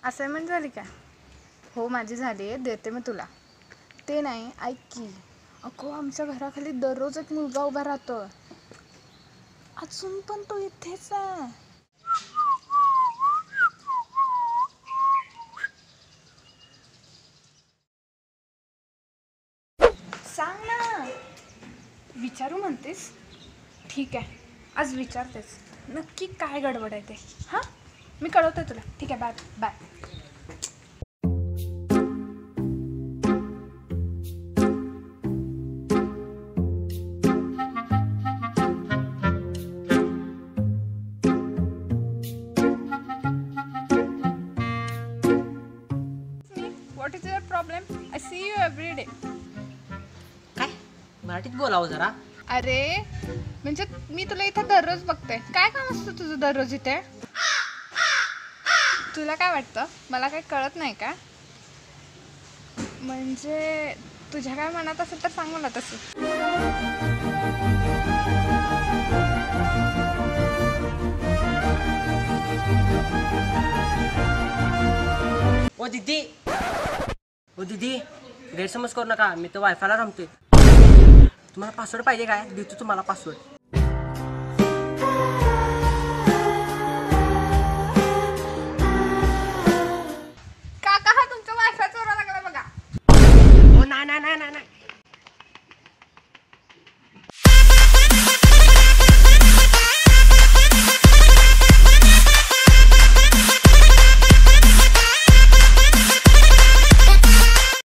Assignment झाली का? हो माझी झाली आहे, देते मी तुला. ते नाही, ऐक की. अगो आमच्या घराखाली दररोज एक मुलगा उभा राहतो. अजून पण तो इथेच आहे. सांग ना. विचारू म्हणतेस? ठीक आहे, आज विचारतेस. नक्की काय गडबड आहे ते. हां, मी कळवते तुला. ठीक आहे, bye bye. What is your problem? I see you every day. काय मराठीत बोलावं जरा. अरे म्हणजे मी तुला इथे दररोज बघते. काय काम असतं तुझं दररोज इथे? तुला काय वाटतं मला काही कळत नाही का? म्हणजे तुझ्या काय मनात असेल तर सांग मला तसं. ओ दीदी गैरसमज करू नका. मी तर वायफायला रमतोय. तुम्हाला पासवर्ड पाहिजे काय? देतो तुम्हाला पासवर्ड. काका हा तुमचा वायफाय चोरा लागला बघा. हो नाही नाही नाही नाही नाही